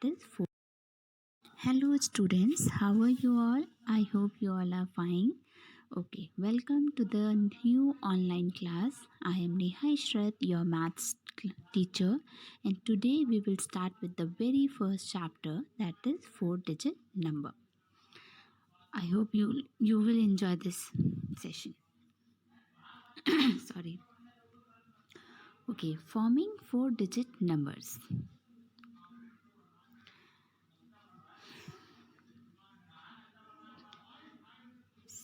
is 4. Hello students, how are you all? I hope you all are fine. Okay, welcome to the new online class. I am Neha Ishrat, your maths teacher, and today we will start with the very first chapter, that is 4-digit number. I hope you will enjoy this session. Sorry. Okay, forming 4-digit numbers.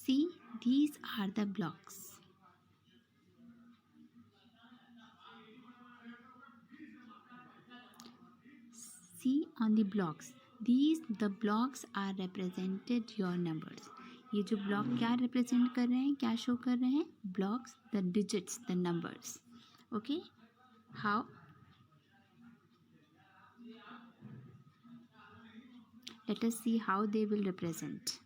See, these are the blocks. See on the blocks. The blocks are represented your numbers. ये जो block क्या represent कर रहे हैं, क्या show कर रहे हैं? Blocks, the digits, the numbers. Okay, how? Let us see how they will represent.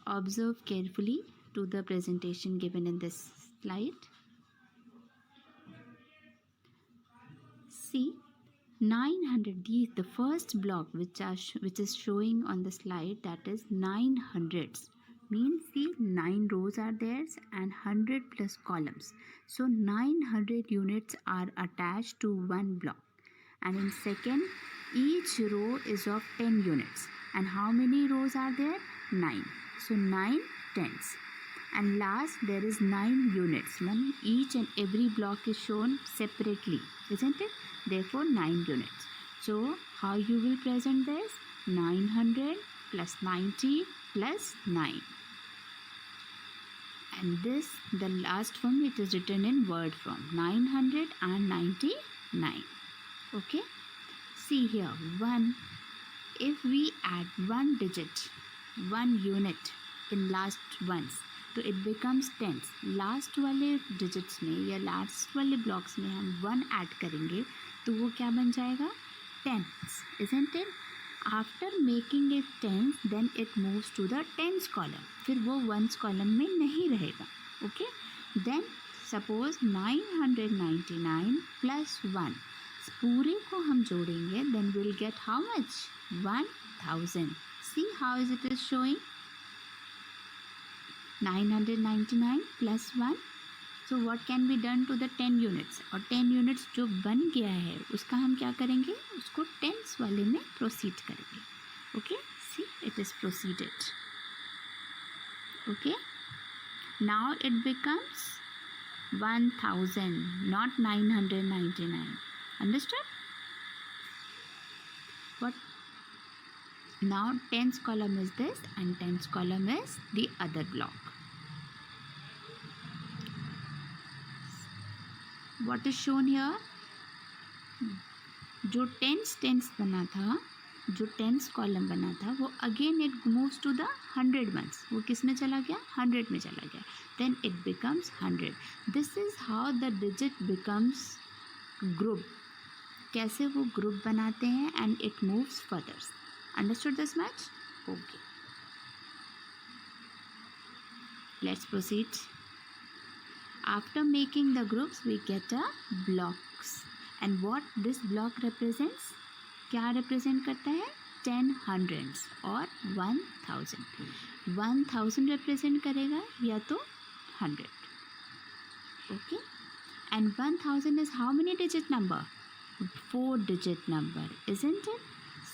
Observe carefully to the presentation given in this slide. See, 900. The first block which is showing on the slide, that is 900s. Means see, 9 rows are there and 100 plus columns. So 900 units are attached to one block. And in second, each row is of 10 units. And how many rows are there? 9. So 9 tens. And last, there is 9 units. Each and every block is shown separately, isn't it? Therefore 9 units. So how you will present this? 900 plus 90 plus 9. And this, the last form, it is written in word form, 999. Okay, see here, 1. If we add 1 digit, 1 unit in last ones, तो it becomes tens. Last वाले digits में या last वाले blocks में हम 1 add करेंगे तो वो क्या बन जाएगा? Tense, isn't it? After making it tens, then it moves to the tens column. फिर वो ones column में नहीं रहेगा. Okay? Then suppose 999 plus 1. पूरे को हम जोड़ेंगे, then we'll get how much? 1000. See how it is showing? 999 plus 1. So what can be done to the 10 units? और 10 units जो बन गया है उसका हम क्या करेंगे? उसको tens वाले में proceed करेंगे. Okay? See, it is proceeded. Okay? Now it becomes 1000, not 999. Understood? What? Now tens column is this and tens column is the other block. What is shown here? जो tens बना था, जो tens column बना था, वो again it moves to the 100 ones. वो किस में चला गया? 100 में चला गया. Then it becomes 100. This is how the digit becomes group. कैसे वो group बनाते हैं and it moves further. Understood this much? Okay. Let's proceed. After making the groups, we get a blocks. And what this block represents? क्या represent करता है? 10 hundreds और 1000. 1000 represent करेगा या तो 100. Okay. And 1000 is how many digit number? 4 digit number, isn't it?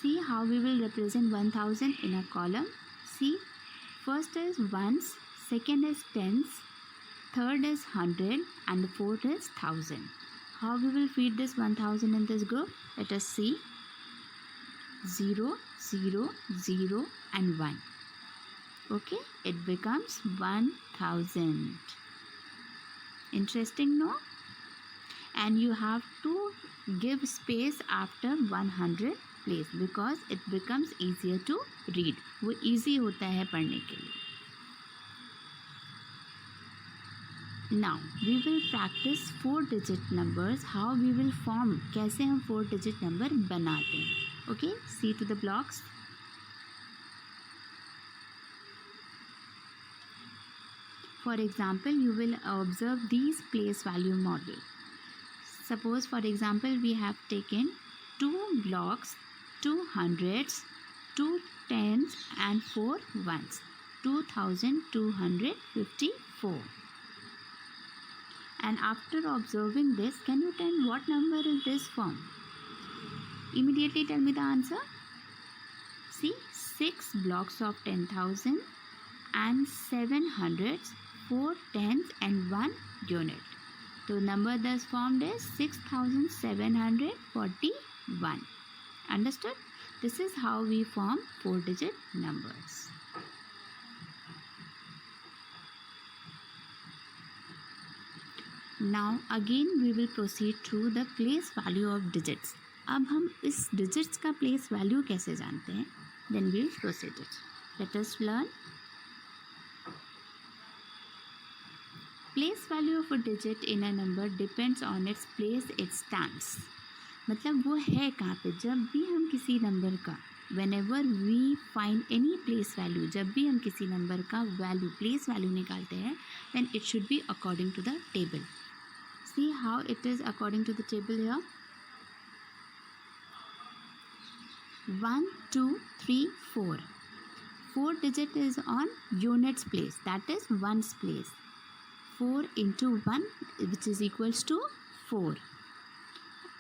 See how we will represent 1000 in a column. See, first is ones, second is tens, third is 100 and the fourth is 1000. How we will feed this 1000 in this group? Let us see. 0, 0, 0 and 1. Okay, it becomes 1000. Interesting, no? And you have to give space after 100 place because it becomes easier to read. वो easy होता है पढ़ने के लिए. Now we will practice 4-digit numbers. How we will form? कैसे हम 4-digit number बनाते हैं? Okay, see to the blocks. For example, you will observe these place value model. Suppose for example we have taken 2 blocks, 2 hundreds, 2 tens and 4 ones. 2254. And after observing this, can you tell what number is this from? Immediately tell me the answer. See, 6 blocks of 10,000 and 7 hundreds, 4 tens and 1 unit. So number thus formed is 6741. Understood? This is how we form 4-digit numbers. Now again we will proceed through the place value of digits. अब हम इस digits का place value कैसे जानते हैं? Then we will proceed it. Let us learn. Place value of a digit in a number depends on its place it stands. मतलब वो है कहाँ पे? जब भी हम किसी नंबर का whenever we find any place value, जब भी हम किसी नंबर का value place value निकालते हैं, then it should be according to the table. See how it is according to the table here. 1, 2, 3, 4. 4 digit is on units place, that is ones place. 4 into 1, which is equals to 4.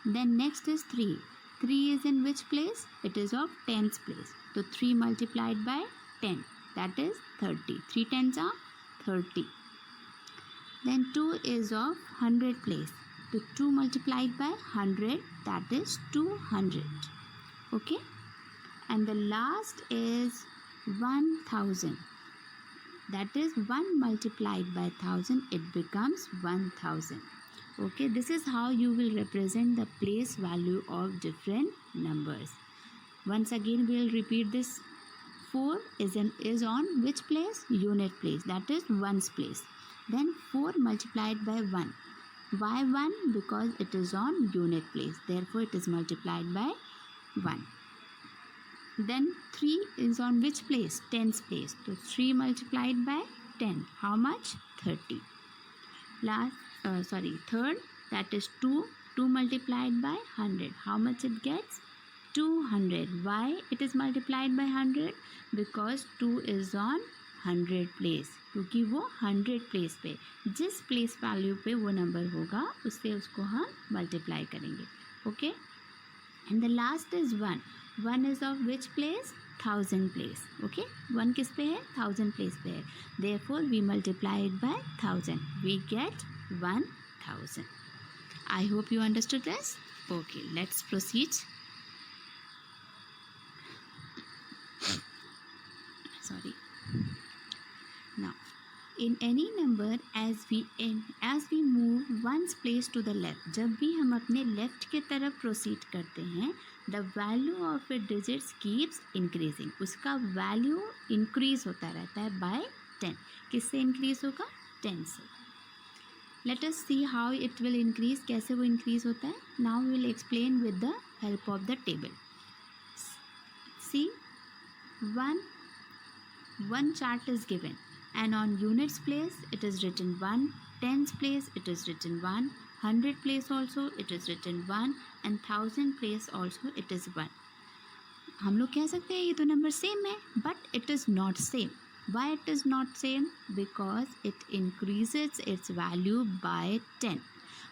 Then next is 3. 3 is in which place? It is of tens place. So 3 multiplied by 10, that is 30. 3 tens are 30. Then 2 is of 100 place. So 2 multiplied by 100, that is 200. Okay? And the last is 1000. That is 1 multiplied by 1000, it becomes 1000. Okay, this is how you will represent the place value of different numbers. Once again we will repeat this. 4 is on which place? Unit place, that is ones place. Then 4 multiplied by 1. Why 1? Because it is on unit place, therefore it is multiplied by 1. Then 3 is on which place? Tens place. So 3 multiplied by 10. How much? 30. Third, that is 2. 2 multiplied by 100. How much it gets? 200. Why it is multiplied by 100? Because 2 is on 100 place. क्योंकि वो 100 place पे, जिस place value पे वो number होगा उससे उसको हम multiply करेंगे. Okay? And the last is 1. 1 is of which place? 1000 place. Okay? 1 किस पे है? 1000 place पे है. Therefore, we multiply it by 1000. We get 1000. I hope you understood this. Okay, let's proceed. Sorry. Now, in any number, as we move one's place to the left, जब भी हम अपने left के तरफ proceed करते हैं, the value of a digits keeps increasing. उसका value increase होता रहता है by 10. किससे increase होगा? 10 से. Let us see how it will increase. कैसे वो increase होता है? Now we will explain with the help of the table. See, one chart is given, and on units place it is written 1, tens place it is written 1, 100 place also it is written 1, and 1000 place also it is 1. हम लोग कह सकते हैं ये तो number same है, but it is not same. Why it is not same? Because it increases its value by 10.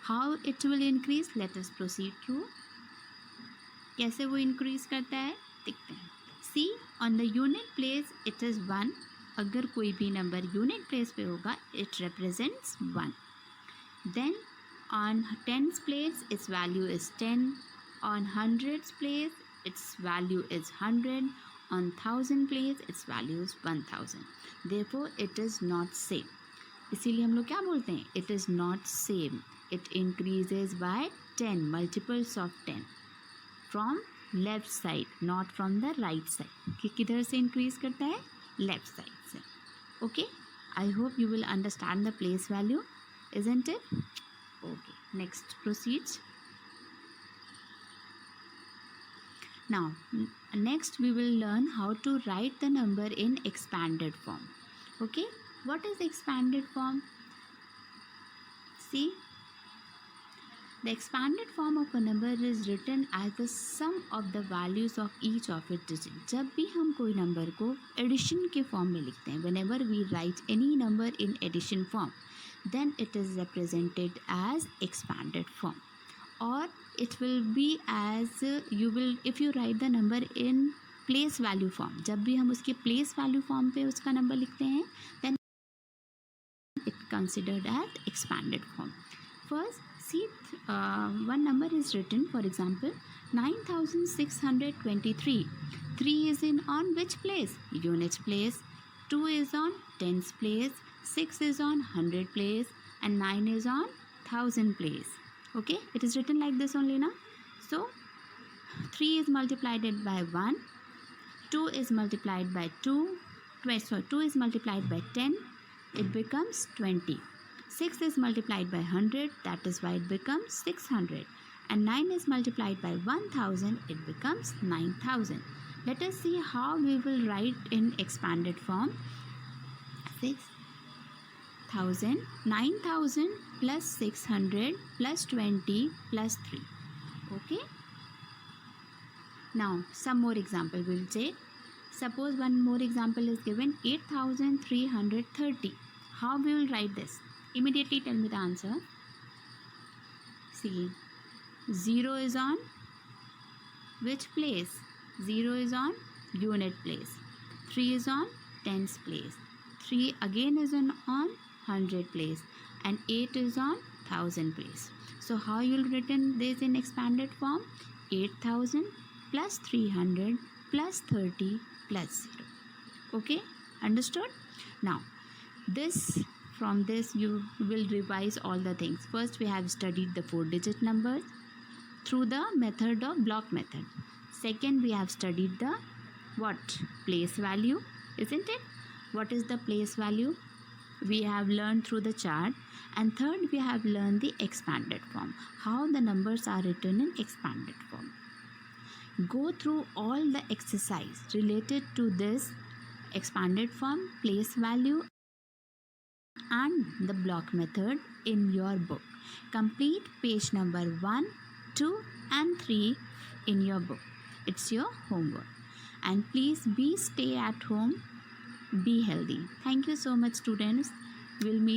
How it will increase? Let us proceed through. कैसे वो increase करता है देखते हैं. See, on the unit place it is 1. अगर कोई भी number unit place पे होगा it represents 1. Then on tens place its value is 10. On hundreds place its value is 100. On 1000 place its value is 1000. Therefore it is not same. इसीलिए हम लोग क्या बोलते हैं? It is not same. It increases by 10, multiples of 10 from left side, not from the right side. कि किधर से increase करता है? Left side से. Okay? I hope you will understand the place value, isn't it? Okay. Next proceed. Now, next we will learn how to write the number in expanded form. Okay? What is expanded form? See, The expanded form of a number is written as the sum of the values of each of its digits. जब भी हम कोई number को addition के form में लिखते हैं, whenever we write any number in addition form, then it is represented as expanded form. Or it will be as if you write the number in place value form. जब भी हम उसके place value form पे उसका number लिखते हैं, then it considered as expanded form. First, see, one number is written, for example, 9623. 3 is in on which place? Units place. 2 is on tens place. 6 is on hundred place. And 9 is on thousand place. Okay, it is written like this only now. So 3 is multiplied by 1. 2 is multiplied by 2. 2 is multiplied by 10. It becomes 20. 6 is multiplied by 100, that is why it becomes 600. And 9 is multiplied by 1000, it becomes 9000. Let us see how we will write in expanded form. 6,000, 9000 plus 600 plus 20 plus 3. Okay. Now, some more example we will take. Suppose one more example is given, 8330. How we will write this? Immediately tell me the answer. See, 0 is on which place? 0 is on unit place. 3 is on tens place. 3 again is on hundred place. And 8 is on thousand place. So how you will written this in expanded form? 8000 plus 300 plus 30 plus 0. Okay, understood? Now, from this you will revise all the things. First, we have studied the 4-digit numbers through the method of block method. Second, we have studied the place value, isn't it? What is the place value? We have learned through the chart. And third, we have learned the expanded form, how the numbers are written in expanded form. Go through all the exercise related to this expanded form, place value and the block method in your book. Complete page number 1, 2 and 3 in your book. It's your homework. And please stay at home, be healthy. Thank you so much, students. We'll meet